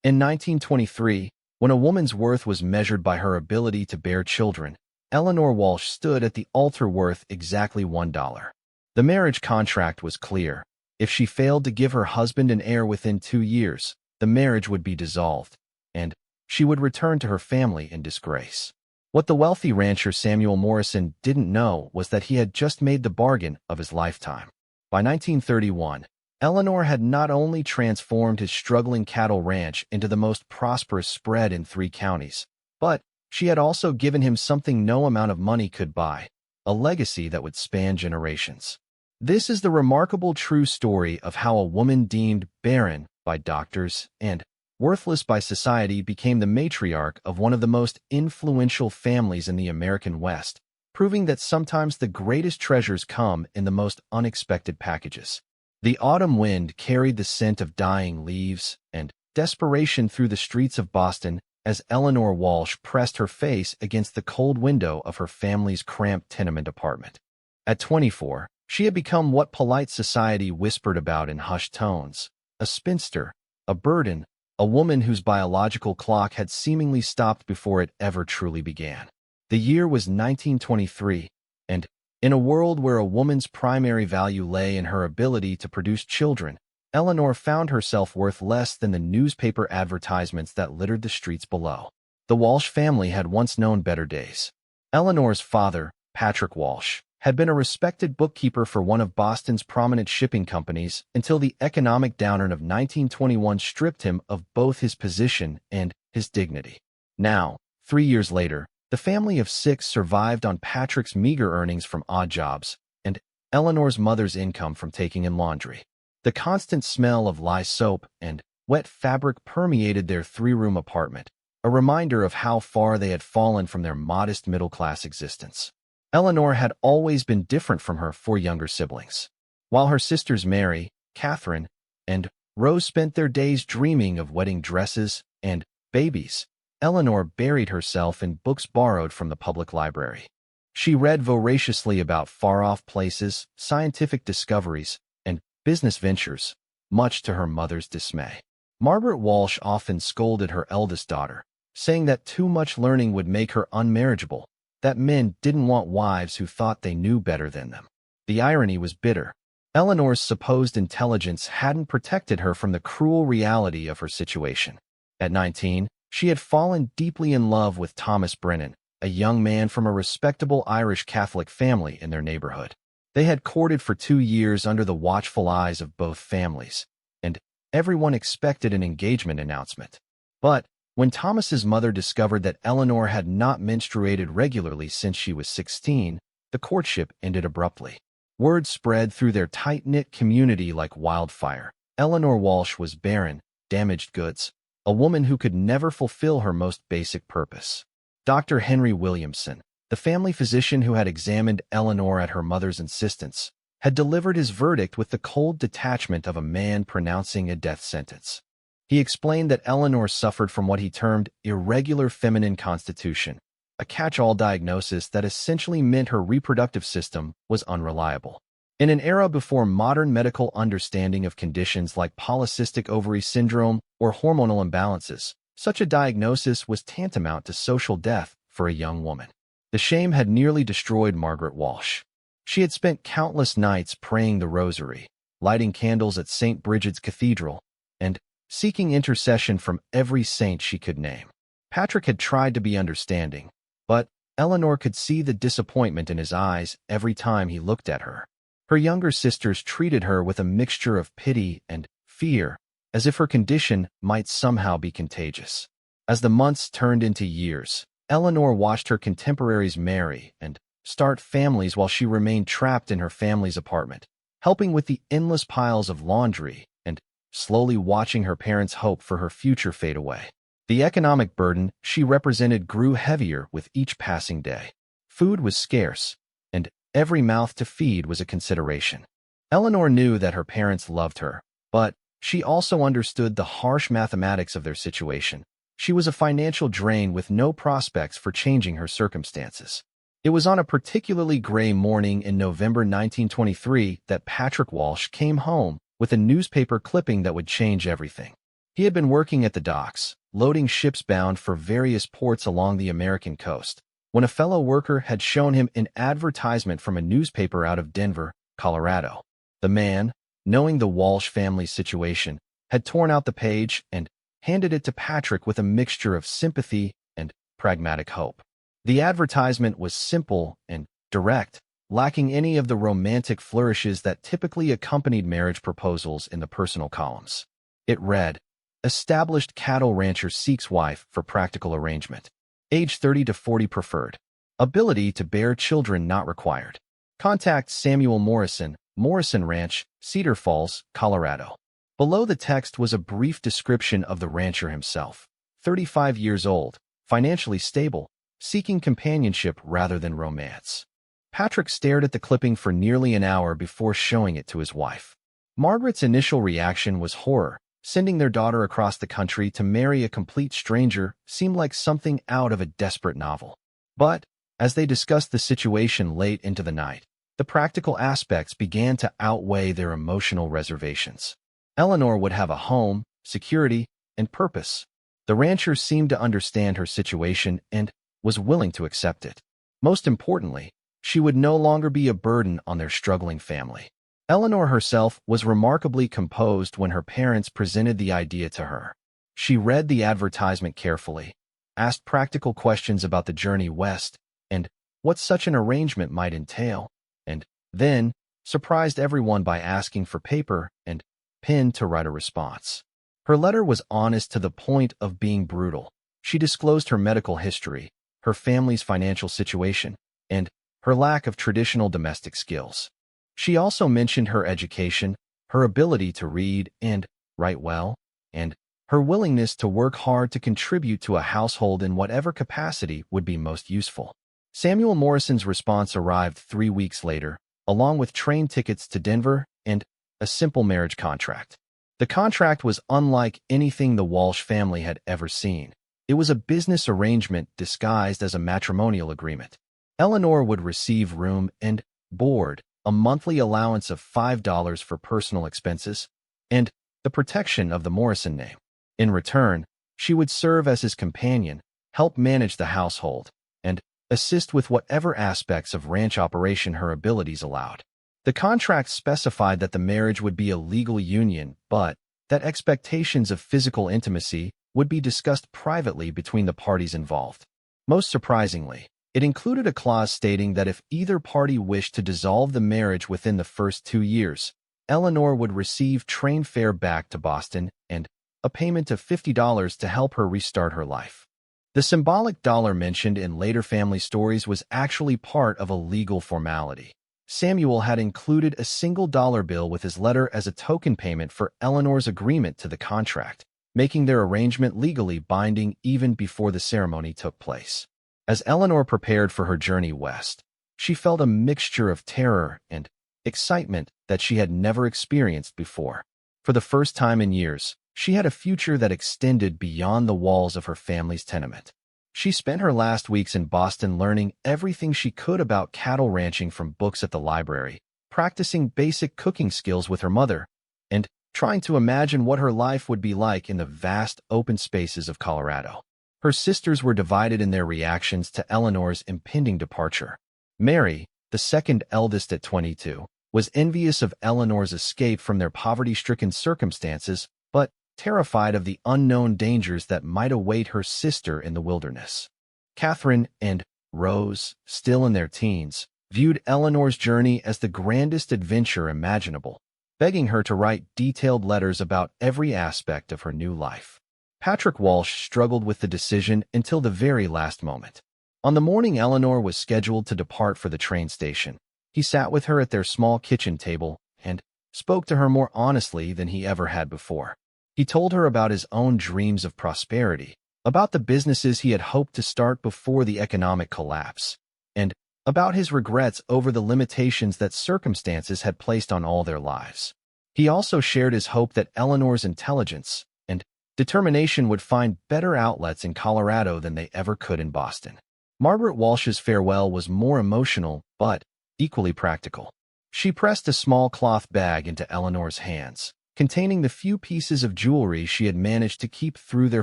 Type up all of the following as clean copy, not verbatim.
In 1923, when a woman's worth was measured by her ability to bear children, Eleanor Walsh stood at the altar worth exactly $1. The marriage contract was clear. If she failed to give her husband an heir within 2 years, the marriage would be dissolved, and she would return to her family in disgrace. What the wealthy rancher Samuel Morrison didn't know was that he had just made the bargain of his lifetime. By 1931, Eleanor had not only transformed his struggling cattle ranch into the most prosperous spread in 3 counties, but she had also given him something no amount of money could buy, a legacy that would span generations. This is the remarkable true story of how a woman deemed barren by doctors and worthless by society became the matriarch of one of the most influential families in the American West, proving that sometimes the greatest treasures come in the most unexpected packages. The autumn wind carried the scent of dying leaves and desperation through the streets of Boston as Eleanor Walsh pressed her face against the cold window of her family's cramped tenement apartment. At 24, she had become what polite society whispered about in hushed tones: a spinster, a burden, a woman whose biological clock had seemingly stopped before it ever truly began. The year was 1923, and in a world where a woman's primary value lay in her ability to produce children, Eleanor found herself worth less than the newspaper advertisements that littered the streets below. The Walsh family had once known better days. Eleanor's father, Patrick Walsh, had been a respected bookkeeper for one of Boston's prominent shipping companies until the economic downturn of 1921 stripped him of both his position and his dignity. Now, 3 years later, the family of 6 survived on Patrick's meager earnings from odd jobs and Eleanor's mother's income from taking in laundry. The constant smell of lye soap and wet fabric permeated their 3-room apartment, a reminder of how far they had fallen from their modest middle-class existence. Eleanor had always been different from her 4 younger siblings. While her sisters Mary, Catherine, and Rose spent their days dreaming of wedding dresses and babies, Eleanor buried herself in books borrowed from the public library. She read voraciously about far-off places, scientific discoveries, and business ventures, much to her mother's dismay. Margaret Walsh often scolded her eldest daughter, saying that too much learning would make her unmarriageable, that men didn't want wives who thought they knew better than them. The irony was bitter. Eleanor's supposed intelligence hadn't protected her from the cruel reality of her situation. At 19, she had fallen deeply in love with Thomas Brennan, a young man from a respectable Irish Catholic family in their neighborhood. They had courted for 2 years under the watchful eyes of both families, and everyone expected an engagement announcement. But when Thomas's mother discovered that Eleanor had not menstruated regularly since she was 16, the courtship ended abruptly. Word spread through their tight-knit community like wildfire. Eleanor Walsh was barren, damaged goods, a woman who could never fulfill her most basic purpose. Dr. Henry Williamson, the family physician who had examined Eleanor at her mother's insistence, had delivered his verdict with the cold detachment of a man pronouncing a death sentence. He explained that Eleanor suffered from what he termed irregular feminine constitution, a catch-all diagnosis that essentially meant her reproductive system was unreliable. In an era before modern medical understanding of conditions like polycystic ovary syndrome or hormonal imbalances, such a diagnosis was tantamount to social death for a young woman. The shame had nearly destroyed Margaret Walsh. She had spent countless nights praying the rosary, lighting candles at St. Bridget's Cathedral, and seeking intercession from every saint she could name. Patrick had tried to be understanding, but Eleanor could see the disappointment in his eyes every time he looked at her. Her younger sisters treated her with a mixture of pity and fear, as if her condition might somehow be contagious. As the months turned into years, Eleanor watched her contemporaries marry and start families while she remained trapped in her family's apartment, helping with the endless piles of laundry and slowly watching her parents' hope for her future fade away. The economic burden she represented grew heavier with each passing day. Food was scarce, and every mouth to feed was a consideration. Eleanor knew that her parents loved her, but she also understood the harsh mathematics of their situation. She was a financial drain with no prospects for changing her circumstances. It was on a particularly gray morning in November 1923 that Patrick Walsh came home with a newspaper clipping that would change everything. He had been working at the docks, loading ships bound for various ports along the American coast, when a fellow worker had shown him an advertisement from a newspaper out of Denver, Colorado. The man, knowing the Walsh family's situation, had torn out the page and handed it to Patrick with a mixture of sympathy and pragmatic hope. The advertisement was simple and direct, lacking any of the romantic flourishes that typically accompanied marriage proposals in the personal columns. It read, "Established cattle rancher seeks wife for practical arrangement. Age 30 to 40 preferred. Ability to bear children not required. Contact Samuel Morrison, Morrison Ranch, Cedar Falls, Colorado." Below the text was a brief description of the rancher himself. 35 years old, financially stable, seeking companionship rather than romance. Patrick stared at the clipping for nearly an hour before showing it to his wife. Margaret's initial reaction was horror. Sending their daughter across the country to marry a complete stranger seemed like something out of a desperate novel. But, as they discussed the situation late into the night, the practical aspects began to outweigh their emotional reservations. Eleanor would have a home, security, and purpose. The rancher seemed to understand her situation and was willing to accept it. Most importantly, she would no longer be a burden on their struggling family. Eleanor herself was remarkably composed when her parents presented the idea to her. She read the advertisement carefully, asked practical questions about the journey west and what such an arrangement might entail, and then surprised everyone by asking for paper and pen to write a response. Her letter was honest to the point of being brutal. She disclosed her medical history, her family's financial situation, and her lack of traditional domestic skills. She also mentioned her education, her ability to read and write well, and her willingness to work hard to contribute to a household in whatever capacity would be most useful. Samuel Morrison's response arrived 3 weeks later, along with train tickets to Denver and a simple marriage contract. The contract was unlike anything the Walsh family had ever seen. It was a business arrangement disguised as a matrimonial agreement. Eleanor would receive room and board, a monthly allowance of $5 for personal expenses, and the protection of the Morrison name. In return, she would serve as his companion, help manage the household, and assist with whatever aspects of ranch operation her abilities allowed. The contract specified that the marriage would be a legal union, but that expectations of physical intimacy would be discussed privately between the parties involved. Most surprisingly, it included a clause stating that if either party wished to dissolve the marriage within the first 2 years, Eleanor would receive train fare back to Boston and a payment of $50 to help her restart her life. The symbolic dollar mentioned in later family stories was actually part of a legal formality. Samuel had included a single dollar bill with his letter as a token payment for Eleanor's agreement to the contract, making their arrangement legally binding even before the ceremony took place. As Eleanor prepared for her journey west, she felt a mixture of terror and excitement that she had never experienced before. For the first time in years, she had a future that extended beyond the walls of her family's tenement. She spent her last weeks in Boston learning everything she could about cattle ranching from books at the library, practicing basic cooking skills with her mother, and trying to imagine what her life would be like in the vast open spaces of Colorado. Her sisters were divided in their reactions to Eleanor's impending departure. Mary, the second eldest at 22, was envious of Eleanor's escape from their poverty-stricken circumstances, but terrified of the unknown dangers that might await her sister in the wilderness. Catherine and Rose, still in their teens, viewed Eleanor's journey as the grandest adventure imaginable, begging her to write detailed letters about every aspect of her new life. Patrick Walsh struggled with the decision until the very last moment. On the morning Eleanor was scheduled to depart for the train station, he sat with her at their small kitchen table and spoke to her more honestly than he ever had before. He told her about his own dreams of prosperity, about the businesses he had hoped to start before the economic collapse, and about his regrets over the limitations that circumstances had placed on all their lives. He also shared his hope that Eleanor's intelligence and determination would find better outlets in Colorado than they ever could in Boston. Margaret Walsh's farewell was more emotional, but equally practical. She pressed a small cloth bag into Eleanor's hands, containing the few pieces of jewelry she had managed to keep through their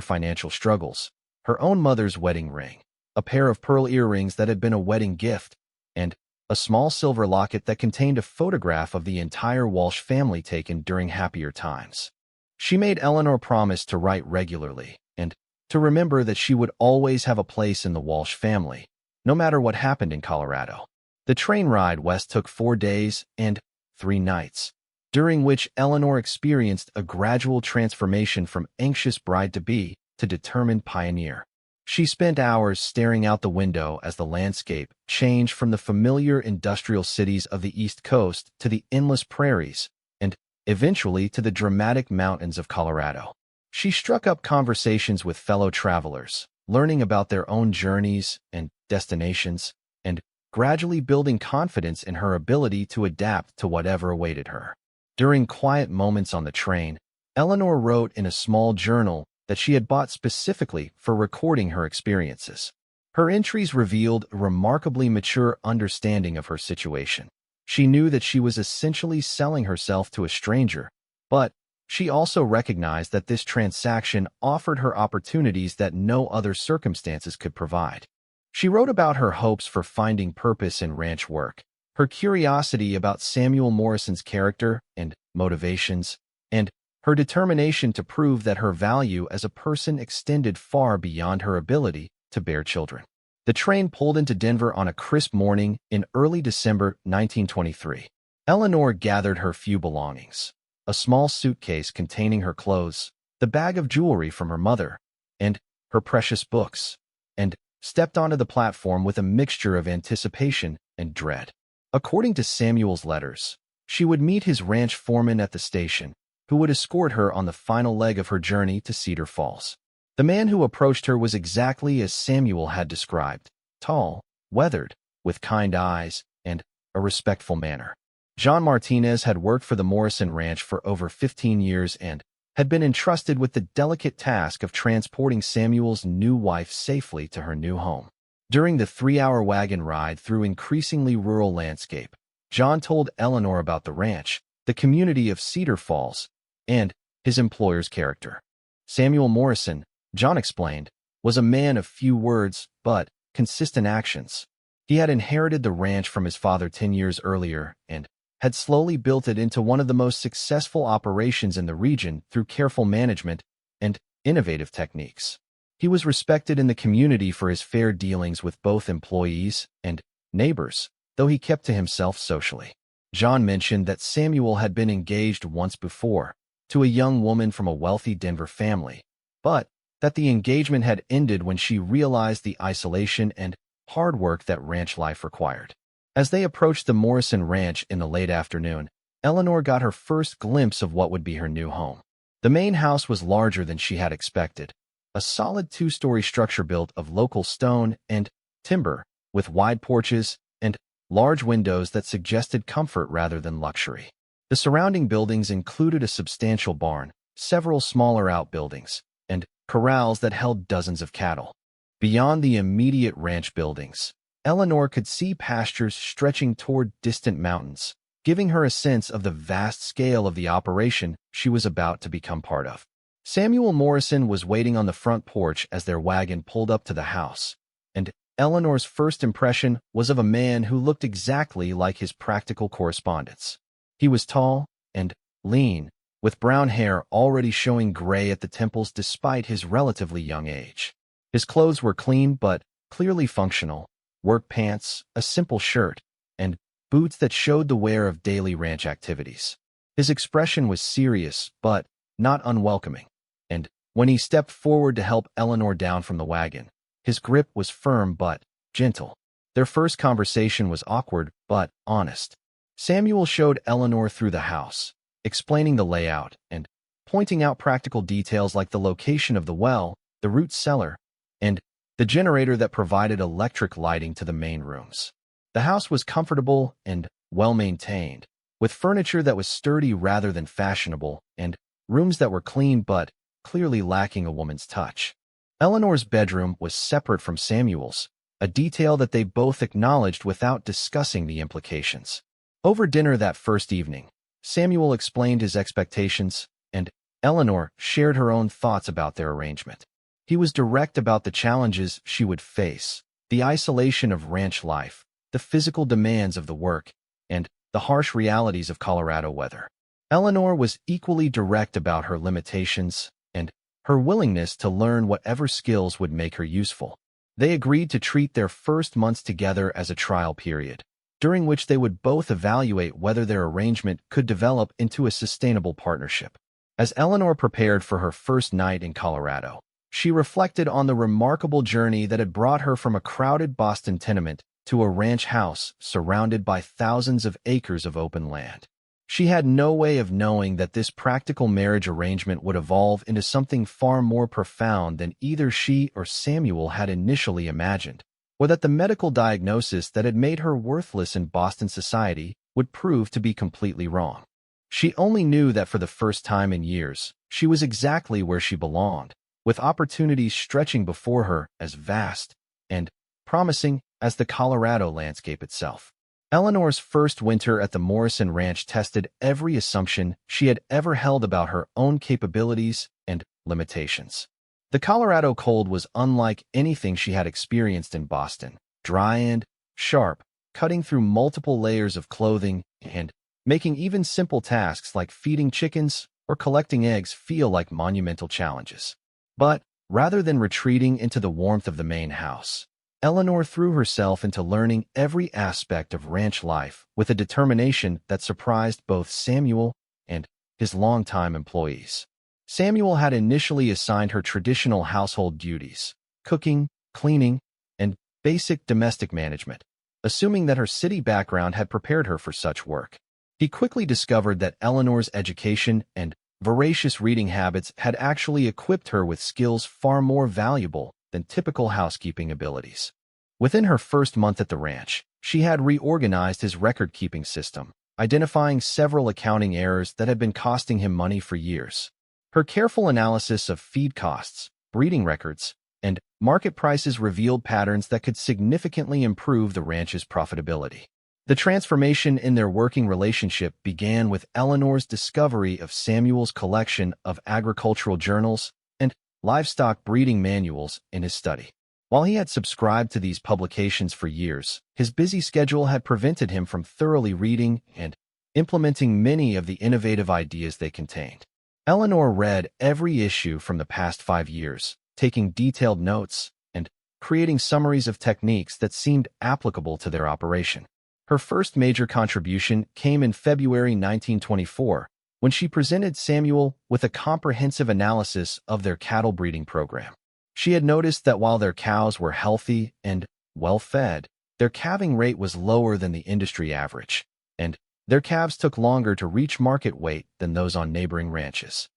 financial struggles: her own mother's wedding ring, a pair of pearl earrings that had been a wedding gift, and a small silver locket that contained a photograph of the entire Walsh family taken during happier times. She made Eleanor promise to write regularly and to remember that she would always have a place in the Walsh family, no matter what happened in Colorado. The train ride west took 4 days and 3 nights, during which Eleanor experienced a gradual transformation from anxious bride-to-be to determined pioneer. She spent hours staring out the window as the landscape changed from the familiar industrial cities of the East Coast to the endless prairies, and eventually to the dramatic mountains of Colorado. She struck up conversations with fellow travelers, learning about their own journeys and destinations, and gradually building confidence in her ability to adapt to whatever awaited her. During quiet moments on the train, Eleanor wrote in a small journal that she had bought specifically for recording her experiences. Her entries revealed a remarkably mature understanding of her situation. She knew that she was essentially selling herself to a stranger, but she also recognized that this transaction offered her opportunities that no other circumstances could provide. She wrote about her hopes for finding purpose in ranch work, her curiosity about Samuel Morrison's character and motivations, and her determination to prove that her value as a person extended far beyond her ability to bear children. The train pulled into Denver on a crisp morning in early December 1923. Eleanor gathered her few belongings: a small suitcase containing her clothes, the bag of jewelry from her mother, and her precious books, and stepped onto the platform with a mixture of anticipation and dread. According to Samuel's letters, she would meet his ranch foreman at the station, who would escort her on the final leg of her journey to Cedar Falls. The man who approached her was exactly as Samuel had described: tall, weathered, with kind eyes, and a respectful manner. John Martinez had worked for the Morrison Ranch for over 15 years and had been entrusted with the delicate task of transporting Samuel's new wife safely to her new home. During the 3-hour wagon ride through increasingly rural landscape, John told Eleanor about the ranch, the community of Cedar Falls, and his employer's character. Samuel Morrison, John explained, was a man of few words but consistent actions. He had inherited the ranch from his father 10 years earlier and had slowly built it into one of the most successful operations in the region through careful management and innovative techniques. He was respected in the community for his fair dealings with both employees and neighbors, though he kept to himself socially. John mentioned that Samuel had been engaged once before, to a young woman from a wealthy Denver family, but that the engagement had ended when she realized the isolation and hard work that ranch life required. As they approached the Morrison Ranch in the late afternoon, Eleanor got her first glimpse of what would be her new home. The main house was larger than she had expected, a solid 2-story structure built of local stone and timber, with wide porches and large windows that suggested comfort rather than luxury. The surrounding buildings included a substantial barn, several smaller outbuildings, and corrals that held dozens of cattle. Beyond the immediate ranch buildings, Eleanor could see pastures stretching toward distant mountains, giving her a sense of the vast scale of the operation she was about to become part of. Samuel Morrison was waiting on the front porch as their wagon pulled up to the house, and Eleanor's first impression was of a man who looked exactly like his practical correspondents. He was tall and lean, with brown hair already showing gray at the temples despite his relatively young age. His clothes were clean but clearly functional: work pants, a simple shirt, and boots that showed the wear of daily ranch activities. His expression was serious but not unwelcoming, and when he stepped forward to help Eleanor down from the wagon, his grip was firm but gentle. Their first conversation was awkward but honest. Samuel showed Eleanor through the house, explaining the layout and pointing out practical details like the location of the well, the root cellar, and the generator that provided electric lighting to the main rooms. The house was comfortable and well-maintained, with furniture that was sturdy rather than fashionable, and rooms that were clean but clearly lacking a woman's touch. Eleanor's bedroom was separate from Samuel's, a detail that they both acknowledged without discussing the implications. Over dinner that first evening, Samuel explained his expectations, and Eleanor shared her own thoughts about their arrangement. He was direct about the challenges she would face, the isolation of ranch life, the physical demands of the work, and the harsh realities of Colorado weather. Eleanor was equally direct about her limitations and her willingness to learn whatever skills would make her useful. They agreed to treat their first months together as a trial period, during which they would both evaluate whether their arrangement could develop into a sustainable partnership. As Eleanor prepared for her first night in Colorado, she reflected on the remarkable journey that had brought her from a crowded Boston tenement to a ranch house surrounded by thousands of acres of open land. She had no way of knowing that this practical marriage arrangement would evolve into something far more profound than either she or Samuel had initially imagined, or that the medical diagnosis that had made her worthless in Boston society would prove to be completely wrong. She only knew that for the first time in years, she was exactly where she belonged, with opportunities stretching before her as vast and promising as the Colorado landscape itself. Eleanor's first winter at the Morrison Ranch tested every assumption she had ever held about her own capabilities and limitations. The Colorado cold was unlike anything she had experienced in Boston, dry and sharp, cutting through multiple layers of clothing and making even simple tasks like feeding chickens or collecting eggs feel like monumental challenges. But rather than retreating into the warmth of the main house, Eleanor threw herself into learning every aspect of ranch life with a determination that surprised both Samuel and his longtime employees. Samuel had initially assigned her traditional household duties, cooking, cleaning, and basic domestic management, assuming that her city background had prepared her for such work. He quickly discovered that Eleanor's education and voracious reading habits had actually equipped her with skills far more valuable than typical housekeeping abilities. Within her first month at the ranch, she had reorganized his record-keeping system, identifying several accounting errors that had been costing him money for years. Her careful analysis of feed costs, breeding records, and market prices revealed patterns that could significantly improve the ranch's profitability. The transformation in their working relationship began with Eleanor's discovery of Samuel's collection of agricultural journals and livestock breeding manuals in his study. While he had subscribed to these publications for years, his busy schedule had prevented him from thoroughly reading and implementing many of the innovative ideas they contained. Eleanor read every issue from the past 5 years, taking detailed notes and creating summaries of techniques that seemed applicable to their operation. Her first major contribution came in February 1924, when she presented Samuel with a comprehensive analysis of their cattle breeding program. She had noticed that while their cows were healthy and well-fed, their calving rate was lower than the industry average, and their calves took longer to reach market weight than those on neighboring ranches.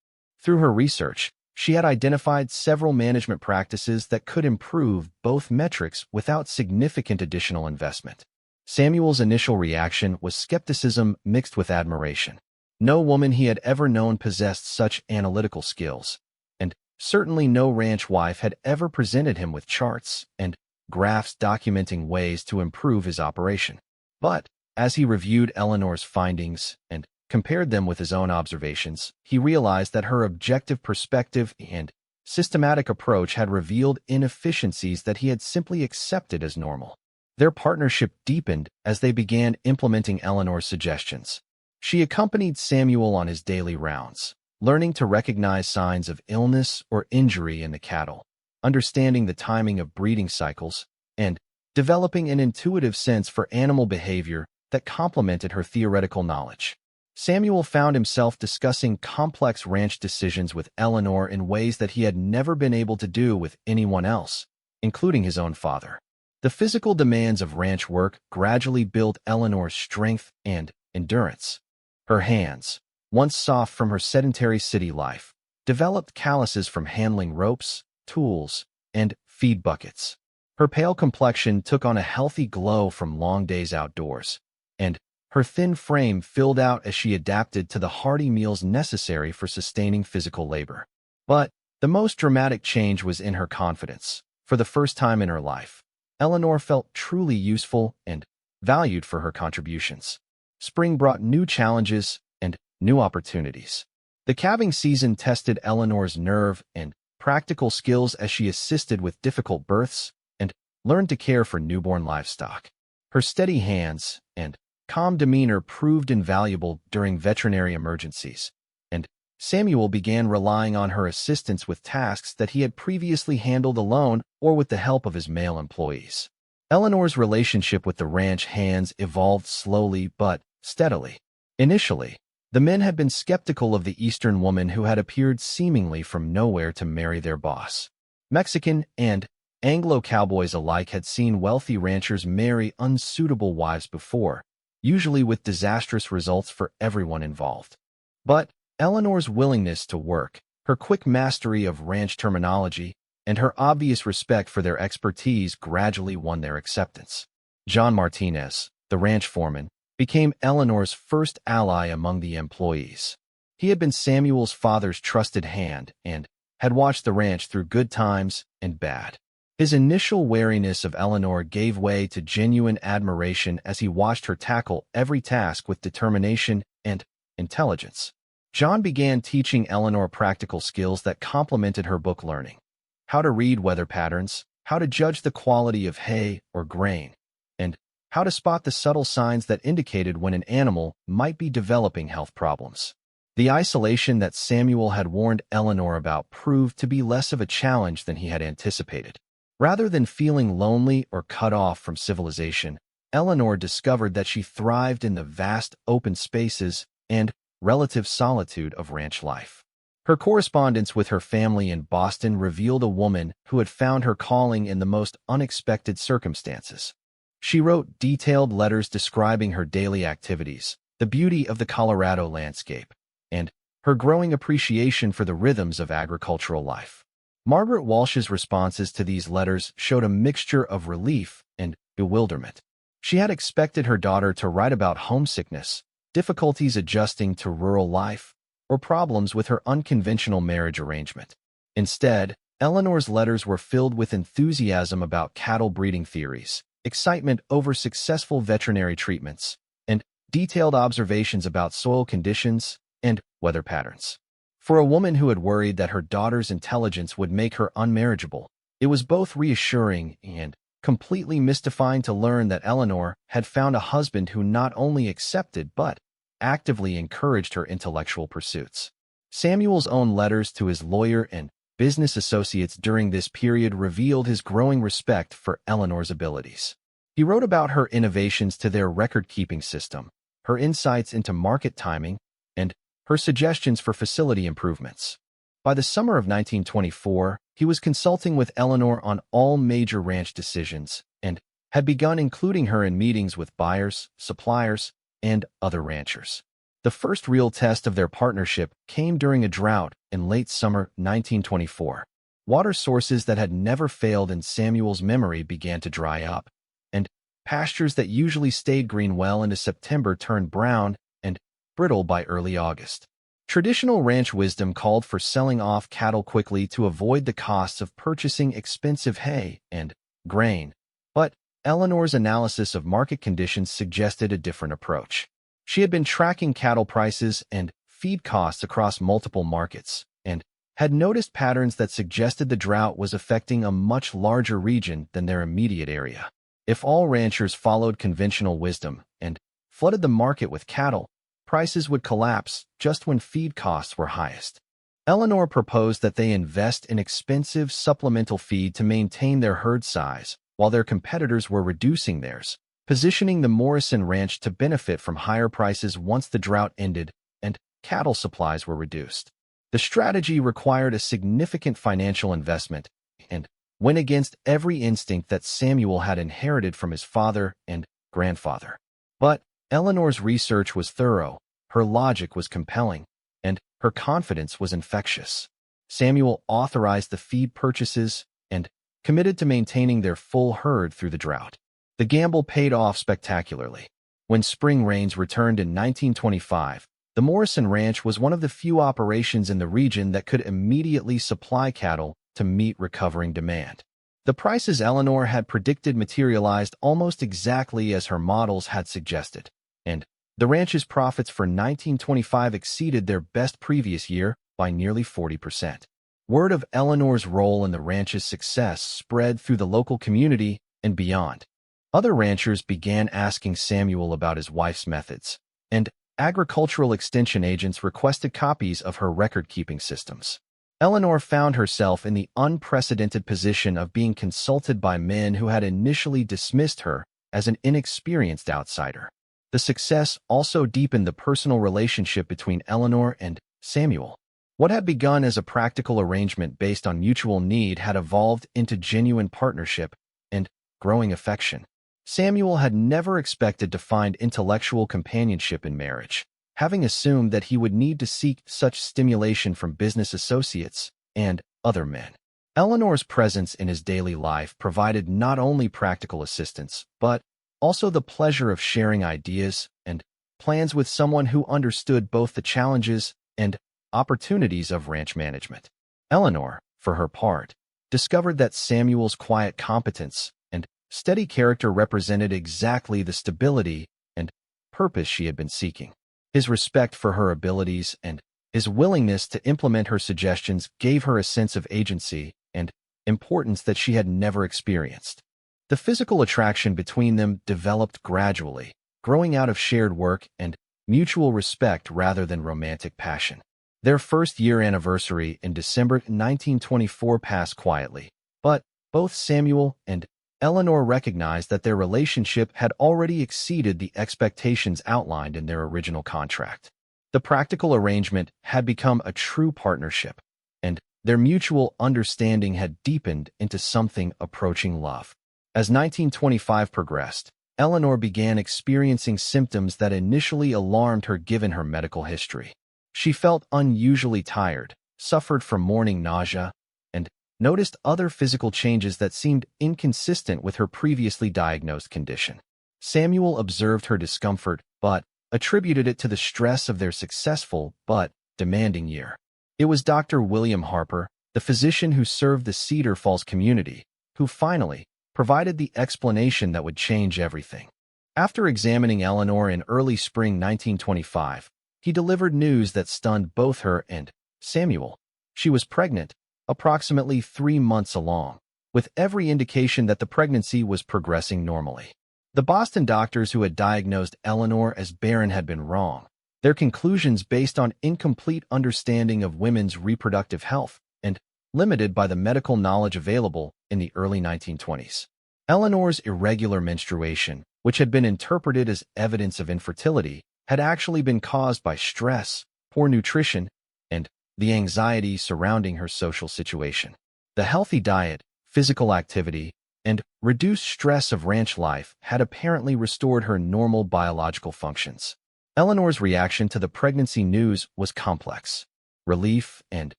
Through her research, she had identified several management practices that could improve both metrics without significant additional investment. Samuel's initial reaction was skepticism mixed with admiration. No woman he had ever known possessed such analytical skills, and certainly no ranch wife had ever presented him with charts and graphs documenting ways to improve his operation. But as he reviewed Eleanor's findings and compared them with his own observations, he realized that her objective perspective and systematic approach had revealed inefficiencies that he had simply accepted as normal. Their partnership deepened as they began implementing Eleanor's suggestions. She accompanied Samuel on his daily rounds, learning to recognize signs of illness or injury in the cattle, understanding the timing of breeding cycles, and developing an intuitive sense for animal behavior that complemented her theoretical knowledge. Samuel found himself discussing complex ranch decisions with Eleanor in ways that he had never been able to do with anyone else, including his own father. The physical demands of ranch work gradually built Eleanor's strength and endurance. Her hands, once soft from her sedentary city life, developed calluses from handling ropes, tools, and feed buckets. Her pale complexion took on a healthy glow from long days outdoors, and her thin frame filled out as she adapted to the hearty meals necessary for sustaining physical labor. But the most dramatic change was in her confidence. For the first time in her life, Eleanor felt truly useful and valued for her contributions. Spring brought new challenges, and new opportunities. The calving season tested Eleanor's nerve and practical skills as she assisted with difficult births and learned to care for newborn livestock. Her steady hands and calm demeanor proved invaluable during veterinary emergencies, and Samuel began relying on her assistance with tasks that he had previously handled alone or with the help of his male employees. Eleanor's relationship with the ranch hands evolved slowly but steadily. Initially, the men had been skeptical of the Eastern woman who had appeared seemingly from nowhere to marry their boss. Mexican and Anglo cowboys alike had seen wealthy ranchers marry unsuitable wives before, usually with disastrous results for everyone involved. But Eleanor's willingness to work, her quick mastery of ranch terminology, and her obvious respect for their expertise gradually won their acceptance. John Martinez, the ranch foreman, became Eleanor's first ally among the employees. He had been Samuel's father's trusted hand and had watched the ranch through good times and bad. His initial wariness of Eleanor gave way to genuine admiration as he watched her tackle every task with determination and intelligence. John began teaching Eleanor practical skills that complemented her book learning: how to read weather patterns, how to judge the quality of hay or grain, and how to spot the subtle signs that indicated when an animal might be developing health problems. The isolation that Samuel had warned Eleanor about proved to be less of a challenge than he had anticipated. Rather than feeling lonely or cut off from civilization, Eleanor discovered that she thrived in the vast open spaces and relative solitude of ranch life. Her correspondence with her family in Boston revealed a woman who had found her calling in the most unexpected circumstances. She wrote detailed letters describing her daily activities, the beauty of the Colorado landscape, and her growing appreciation for the rhythms of agricultural life. Margaret Walsh's responses to these letters showed a mixture of relief and bewilderment. She had expected her daughter to write about homesickness, difficulties adjusting to rural life, or problems with her unconventional marriage arrangement. Instead, Eleanor's letters were filled with enthusiasm about cattle breeding theories, excitement over successful veterinary treatments, and detailed observations about soil conditions and weather patterns. For a woman who had worried that her daughter's intelligence would make her unmarriageable, it was both reassuring and completely mystifying to learn that Eleanor had found a husband who not only accepted but actively encouraged her intellectual pursuits. Samuel's own letters to his lawyer and business associates during this period revealed his growing respect for Eleanor's abilities. He wrote about her innovations to their record-keeping system, her insights into market timing, and her suggestions for facility improvements. By the summer of 1924, he was consulting with Eleanor on all major ranch decisions and had begun including her in meetings with buyers, suppliers, and other ranchers. The first real test of their partnership came during a drought in late summer 1924. Water sources that had never failed in Samuel's memory began to dry up, and pastures that usually stayed green well into September turned brown and brittle by early August. Traditional ranch wisdom called for selling off cattle quickly to avoid the costs of purchasing expensive hay and grain, but Eleanor's analysis of market conditions suggested a different approach. She had been tracking cattle prices and feed costs across multiple markets, and had noticed patterns that suggested the drought was affecting a much larger region than their immediate area. If all ranchers followed conventional wisdom and flooded the market with cattle, prices would collapse just when feed costs were highest. Eleanor proposed that they invest in expensive supplemental feed to maintain their herd size, while their competitors were reducing theirs, positioning the Morrison Ranch to benefit from higher prices once the drought ended and cattle supplies were reduced. The strategy required a significant financial investment and went against every instinct that Samuel had inherited from his father and grandfather. But Eleanor's research was thorough, her logic was compelling, and her confidence was infectious. Samuel authorized the feed purchases and committed to maintaining their full herd through the drought. The gamble paid off spectacularly. When spring rains returned in 1925, the Morrison Ranch was one of the few operations in the region that could immediately supply cattle to meet recovering demand. The prices Eleanor had predicted materialized almost exactly as her models had suggested, and The ranch's profits for 1925 exceeded their best previous year by nearly 40%. Word of Eleanor's role in the ranch's success spread through the local community and beyond. Other ranchers began asking Samuel about his wife's methods, and agricultural extension agents requested copies of her record-keeping systems. Eleanor found herself in the unprecedented position of being consulted by men who had initially dismissed her as an inexperienced outsider. The success also deepened the personal relationship between Eleanor and Samuel. What had begun as a practical arrangement based on mutual need had evolved into genuine partnership and growing affection. Samuel had never expected to find intellectual companionship in marriage, having assumed that he would need to seek such stimulation from business associates and other men. Eleanor's presence in his daily life provided not only practical assistance, but also the pleasure of sharing ideas and plans with someone who understood both the challenges and opportunities of ranch management. Eleanor, for her part, discovered that Samuel's quiet competence and steady character represented exactly the stability and purpose she had been seeking. His respect for her abilities and his willingness to implement her suggestions gave her a sense of agency and importance that she had never experienced. The physical attraction between them developed gradually, growing out of shared work and mutual respect rather than romantic passion. Their first-year anniversary in December 1924 passed quietly, but both Samuel and Eleanor recognized that their relationship had already exceeded the expectations outlined in their original contract. The practical arrangement had become a true partnership, and their mutual understanding had deepened into something approaching love. As 1925 progressed, Eleanor began experiencing symptoms that initially alarmed her given her medical history. She felt unusually tired, suffered from morning nausea, and noticed other physical changes that seemed inconsistent with her previously diagnosed condition. Samuel observed her discomfort, but attributed it to the stress of their successful but demanding year. It was Dr. William Harper, the physician who served the Cedar Falls community, who finally provided the explanation that would change everything. After examining Eleanor in early spring 1925, he delivered news that stunned both her and Samuel. She was pregnant, approximately 3 months along, with every indication that the pregnancy was progressing normally. The Boston doctors who had diagnosed Eleanor as barren had been wrong, their conclusions based on incomplete understanding of women's reproductive health and limited by the medical knowledge available in the early 1920s. Eleanor's irregular menstruation, which had been interpreted as evidence of infertility, had actually been caused by stress, poor nutrition, and the anxiety surrounding her social situation. The healthy diet, physical activity, and reduced stress of ranch life had apparently restored her normal biological functions. Eleanor's reaction to the pregnancy news was complex. Relief and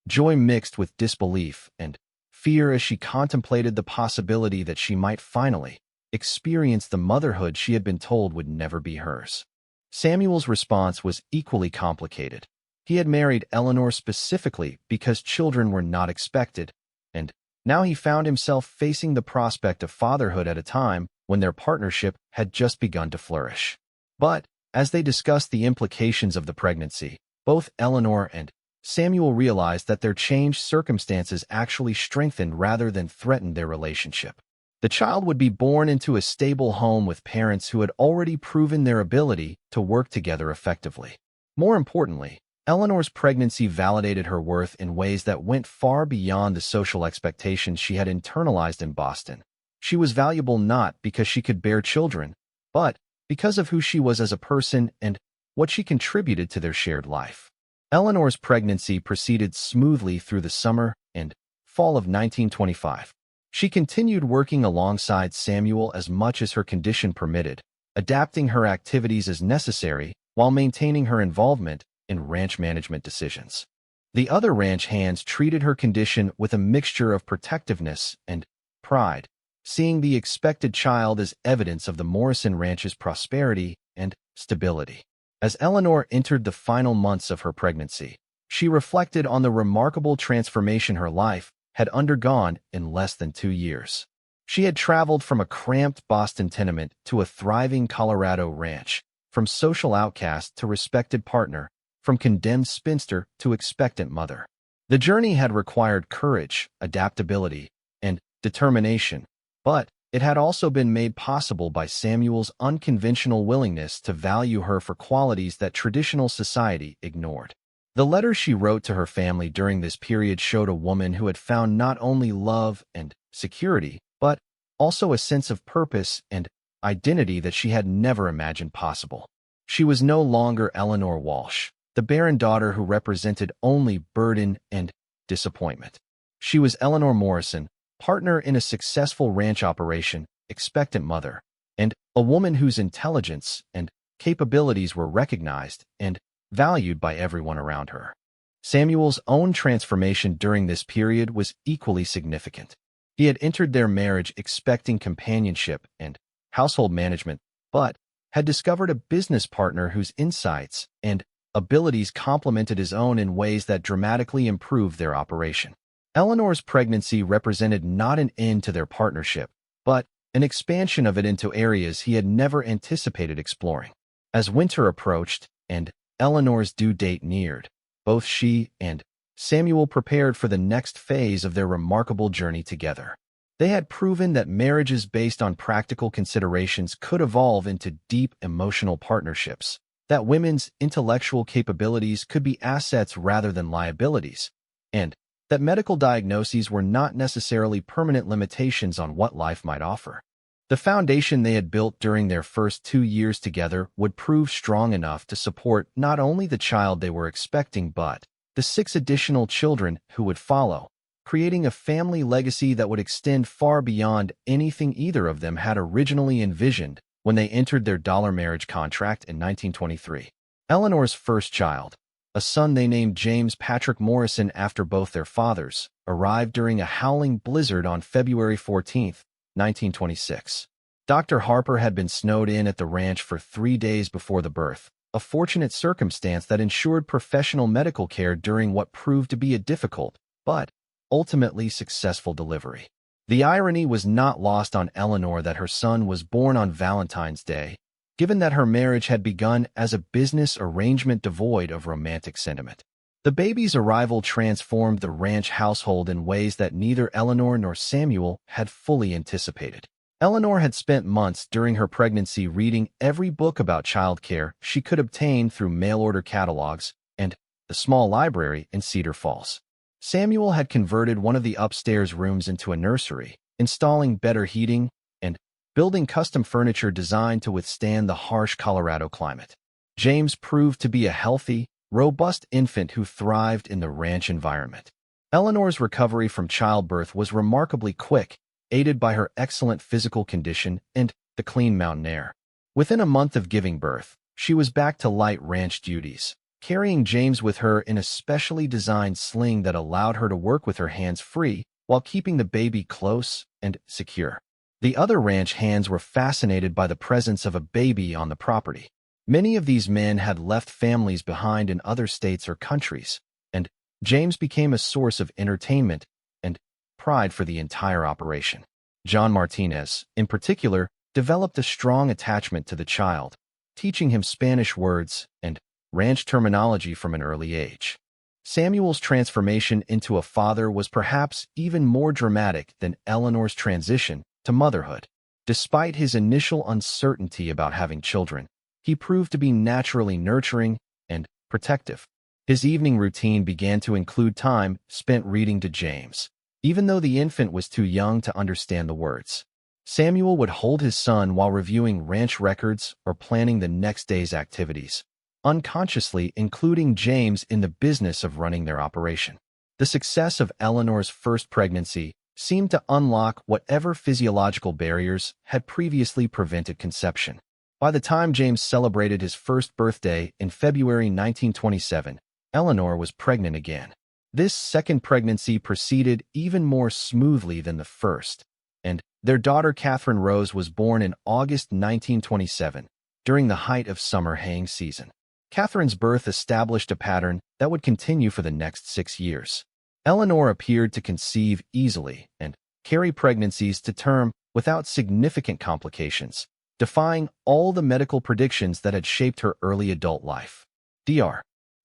joy mixed with disbelief and fear as she contemplated the possibility that she might finally experience the motherhood she had been told would never be hers. Samuel's response was equally complicated. He had married Eleanor specifically because children were not expected, and now he found himself facing the prospect of fatherhood at a time when their partnership had just begun to flourish. But as they discussed the implications of the pregnancy, both Eleanor and Samuel realized that their changed circumstances actually strengthened rather than threatened their relationship. The child would be born into a stable home with parents who had already proven their ability to work together effectively. More importantly, Eleanor's pregnancy validated her worth in ways that went far beyond the social expectations she had internalized in Boston. She was valuable not because she could bear children, but because of who she was as a person and what she contributed to their shared life. Eleanor's pregnancy proceeded smoothly through the summer and fall of 1925. She continued working alongside Samuel as much as her condition permitted, adapting her activities as necessary while maintaining her involvement in ranch management decisions. The other ranch hands treated her condition with a mixture of protectiveness and pride, seeing the expected child as evidence of the Morrison Ranch's prosperity and stability. As Eleanor entered the final months of her pregnancy, she reflected on the remarkable transformation her life had undergone in less than 2 years. She had traveled from a cramped Boston tenement to a thriving Colorado ranch, from social outcast to respected partner, from condemned spinster to expectant mother. The journey had required courage, adaptability, and determination, but it had also been made possible by Samuel's unconventional willingness to value her for qualities that traditional society ignored. The letters she wrote to her family during this period showed a woman who had found not only love and security, but also a sense of purpose and identity that she had never imagined possible. She was no longer Eleanor Walsh, the barren daughter who represented only burden and disappointment. She was Eleanor Morrison, partner in a successful ranch operation, expectant mother, and a woman whose intelligence and capabilities were recognized and valued by everyone around her. Samuel's own transformation during this period was equally significant. He had entered their marriage expecting companionship and household management, but had discovered a business partner whose insights and abilities complemented his own in ways that dramatically improved their operation. Eleanor's pregnancy represented not an end to their partnership, but an expansion of it into areas he had never anticipated exploring. As winter approached and Eleanor's due date neared, both she and Samuel prepared for the next phase of their remarkable journey together. They had proven that marriages based on practical considerations could evolve into deep emotional partnerships, that women's intellectual capabilities could be assets rather than liabilities, and that medical diagnoses were not necessarily permanent limitations on what life might offer. The foundation they had built during their first 2 years together would prove strong enough to support not only the child they were expecting but the 6 additional children who would follow, creating a family legacy that would extend far beyond anything either of them had originally envisioned when they entered their dollar marriage contract in 1923. Eleanor's first child, a son they named James Patrick Morrison after both their fathers, arrived during a howling blizzard on February 14, 1926. Dr. Harper had been snowed in at the ranch for 3 days before the birth, a fortunate circumstance that ensured professional medical care during what proved to be a difficult, but ultimately successful delivery. The irony was not lost on Eleanor that her son was born on Valentine's Day, given that her marriage had begun as a business arrangement devoid of romantic sentiment. The baby's arrival transformed the ranch household in ways that neither Eleanor nor Samuel had fully anticipated. Eleanor had spent months during her pregnancy reading every book about childcare she could obtain through mail-order catalogs and the small library in Cedar Falls. Samuel had converted one of the upstairs rooms into a nursery, installing better heating and building custom furniture designed to withstand the harsh Colorado climate. James proved to be a healthy, robust infant who thrived in the ranch environment. Eleanor's recovery from childbirth was remarkably quick, aided by her excellent physical condition and the clean mountain air. Within a month of giving birth, she was back to light ranch duties, carrying James with her in a specially designed sling that allowed her to work with her hands free while keeping the baby close and secure. The other ranch hands were fascinated by the presence of a baby on the property. Many of these men had left families behind in other states or countries, and James became a source of entertainment and pride for the entire operation. John Martinez, in particular, developed a strong attachment to the child, teaching him Spanish words and ranch terminology from an early age. Samuel's transformation into a father was perhaps even more dramatic than Eleanor's transition to motherhood. Despite his initial uncertainty about having children, he proved to be naturally nurturing and protective. His evening routine began to include time spent reading to James, even though the infant was too young to understand the words. Samuel would hold his son while reviewing ranch records or planning the next day's activities, unconsciously including James in the business of running their operation. The success of Eleanor's first pregnancy seemed to unlock whatever physiological barriers had previously prevented conception. By the time James celebrated his first birthday in February 1927, Eleanor was pregnant again. This second pregnancy proceeded even more smoothly than the first, and their daughter Catherine Rose was born in August 1927, during the height of summer haying season. Catherine's birth established a pattern that would continue for the next 6 years. Eleanor appeared to conceive easily and carry pregnancies to term without significant complications, defying all the medical predictions that had shaped her early adult life. Dr.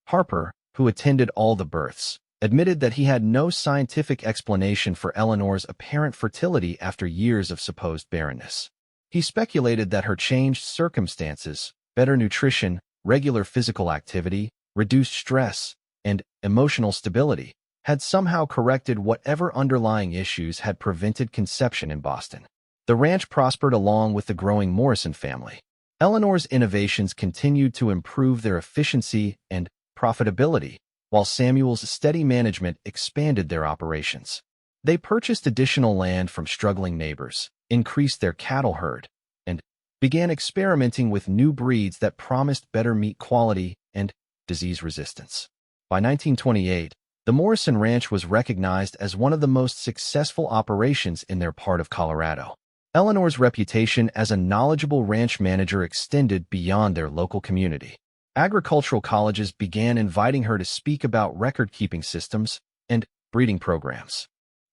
Harper, who attended all the births, admitted that he had no scientific explanation for Eleanor's apparent fertility after years of supposed barrenness. He speculated that her changed circumstances, better nutrition, regular physical activity, reduced stress, and emotional stability had somehow corrected whatever underlying issues had prevented conception in Boston. The ranch prospered along with the growing Morrison family. Eleanor's innovations continued to improve their efficiency and profitability, while Samuel's steady management expanded their operations. They purchased additional land from struggling neighbors, increased their cattle herd, and began experimenting with new breeds that promised better meat quality and disease resistance. By 1928, the Morrison Ranch was recognized as one of the most successful operations in their part of Colorado. Eleanor's reputation as a knowledgeable ranch manager extended beyond their local community. Agricultural colleges began inviting her to speak about record-keeping systems and breeding programs.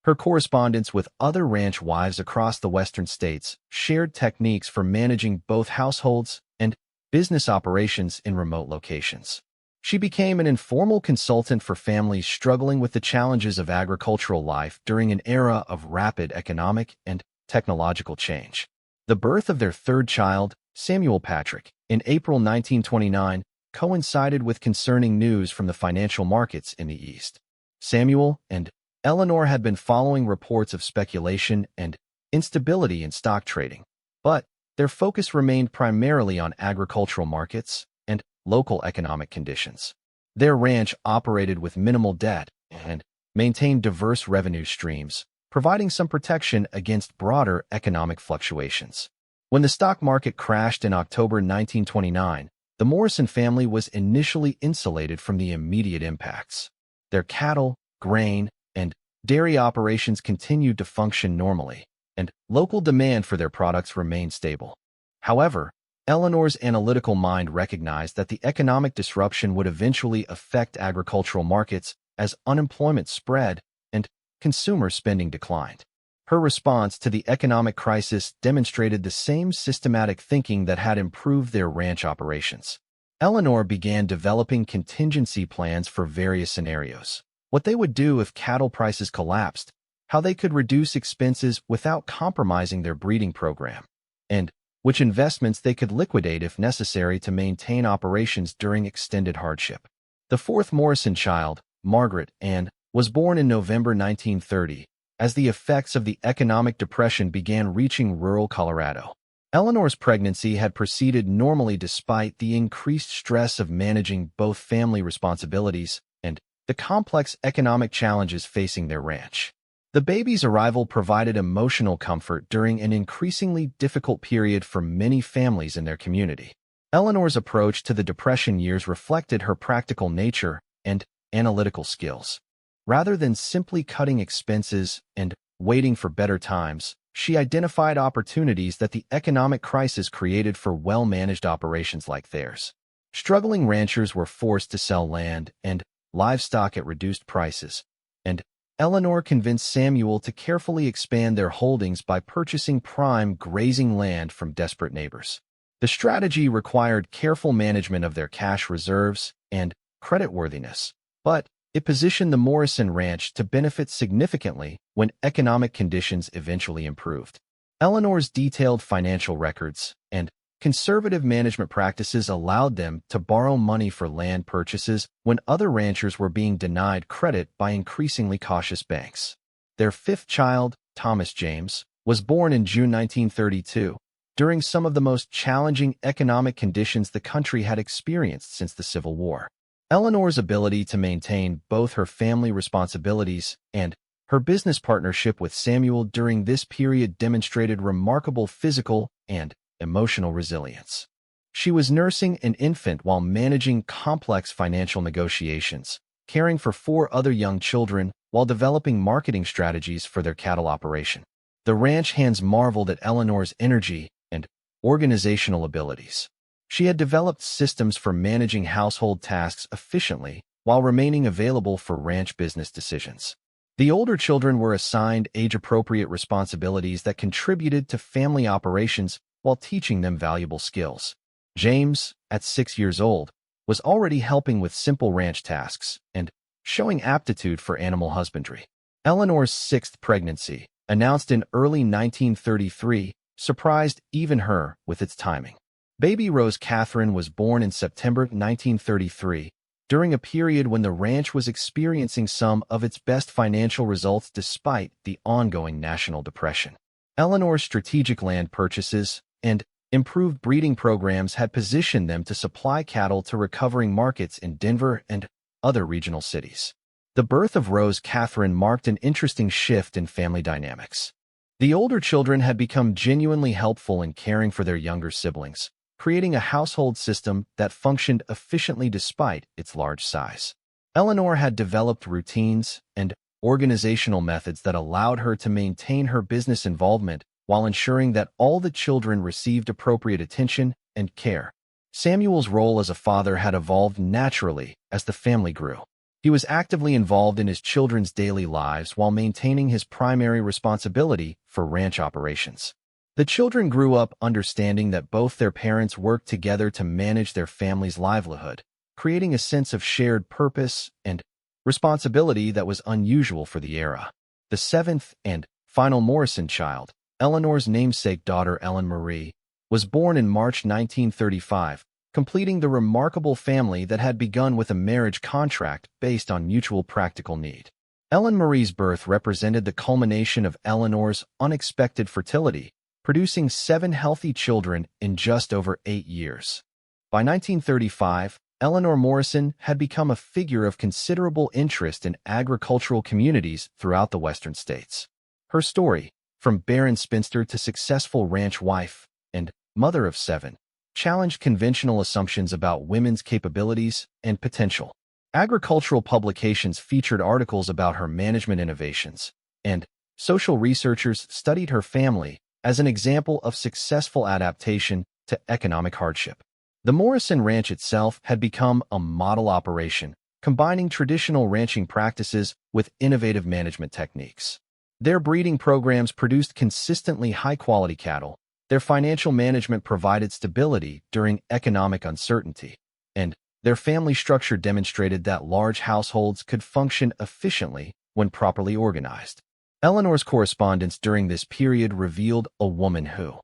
Her correspondence with other ranch wives across the western states shared techniques for managing both households and business operations in remote locations. She became an informal consultant for families struggling with the challenges of agricultural life during an era of rapid economic and technological change. The birth of their third child, Samuel Patrick, in April 1929, coincided with concerning news from the financial markets in the East. Samuel and Eleanor had been following reports of speculation and instability in stock trading, but their focus remained primarily on agricultural markets and local economic conditions. Their ranch operated with minimal debt and maintained diverse revenue streams, providing some protection against broader economic fluctuations. When the stock market crashed in October 1929, the Morrison family was initially insulated from the immediate impacts. Their cattle, grain, and dairy operations continued to function normally, and local demand for their products remained stable. However, Eleanor's analytical mind recognized that the economic disruption would eventually affect agricultural markets as unemployment spread and consumer spending declined. Her response to the economic crisis demonstrated the same systematic thinking that had improved their ranch operations. Eleanor began developing contingency plans for various scenarios: what they would do if cattle prices collapsed, how they could reduce expenses without compromising their breeding program, and which investments they could liquidate if necessary to maintain operations during extended hardship. The fourth Morrison child, Margaret Ann, was born in November 1930, as the effects of the economic depression began reaching rural Colorado. Eleanor's pregnancy had proceeded normally despite the increased stress of managing both family responsibilities and the complex economic challenges facing their ranch. The baby's arrival provided emotional comfort during an increasingly difficult period for many families in their community. Eleanor's approach to the Depression years reflected her practical nature and analytical skills. Rather than simply cutting expenses and waiting for better times, she identified opportunities that the economic crisis created for well-managed operations like theirs. Struggling ranchers were forced to sell land and livestock at reduced prices, and Eleanor convinced Samuel to carefully expand their holdings by purchasing prime grazing land from desperate neighbors. The strategy required careful management of their cash reserves and creditworthiness, but it positioned the Morrison Ranch to benefit significantly when economic conditions eventually improved. Eleanor's detailed financial records and conservative management practices allowed them to borrow money for land purchases when other ranchers were being denied credit by increasingly cautious banks. Their fifth child, Thomas James, was born in June 1932, during some of the most challenging economic conditions the country had experienced since the Civil War. Eleanor's ability to maintain both her family responsibilities and her business partnership with Samuel during this period demonstrated remarkable physical and emotional resilience. She was nursing an infant while managing complex financial negotiations, caring for 4 other young children while developing marketing strategies for their cattle operation. The ranch hands marveled at Eleanor's energy and organizational abilities. She had developed systems for managing household tasks efficiently while remaining available for ranch business decisions. The older children were assigned age-appropriate responsibilities that contributed to family operations while teaching them valuable skills. James, at 6 years old, was already helping with simple ranch tasks and showing aptitude for animal husbandry. Eleanor's sixth pregnancy, announced in early 1933, surprised even her with its timing. Baby Rose Catherine was born in September 1933, during a period when the ranch was experiencing some of its best financial results despite the ongoing national depression. Eleanor's strategic land purchases and improved breeding programs had positioned them to supply cattle to recovering markets in Denver and other regional cities. The birth of Rose Catherine marked an interesting shift in family dynamics. The older children had become genuinely helpful in caring for their younger siblings, creating a household system that functioned efficiently despite its large size. Eleanor had developed routines and organizational methods that allowed her to maintain her business involvement while ensuring that all the children received appropriate attention and care. Samuel's role as a father had evolved naturally as the family grew. He was actively involved in his children's daily lives while maintaining his primary responsibility for ranch operations. The children grew up understanding that both their parents worked together to manage their family's livelihood, creating a sense of shared purpose and responsibility that was unusual for the era. The seventh and final Morrison child, Eleanor's namesake daughter Ellen Marie, was born in March 1935, completing the remarkable family that had begun with a marriage contract based on mutual practical need. Ellen Marie's birth represented the culmination of Eleanor's unexpected fertility, producing 7 healthy children in just over 8 years. By 1935, Eleanor Morrison had become a figure of considerable interest in agricultural communities throughout the western states. Her story, from barren spinster to successful ranch wife and mother of 7, challenged conventional assumptions about women's capabilities and potential. Agricultural publications featured articles about her management innovations, and social researchers studied her family as an example of successful adaptation to economic hardship. The Morrison Ranch itself had become a model operation, combining traditional ranching practices with innovative management techniques. Their breeding programs produced consistently high-quality cattle, their financial management provided stability during economic uncertainty, and their family structure demonstrated that large households could function efficiently when properly organized. Eleanor's correspondence during this period revealed a woman who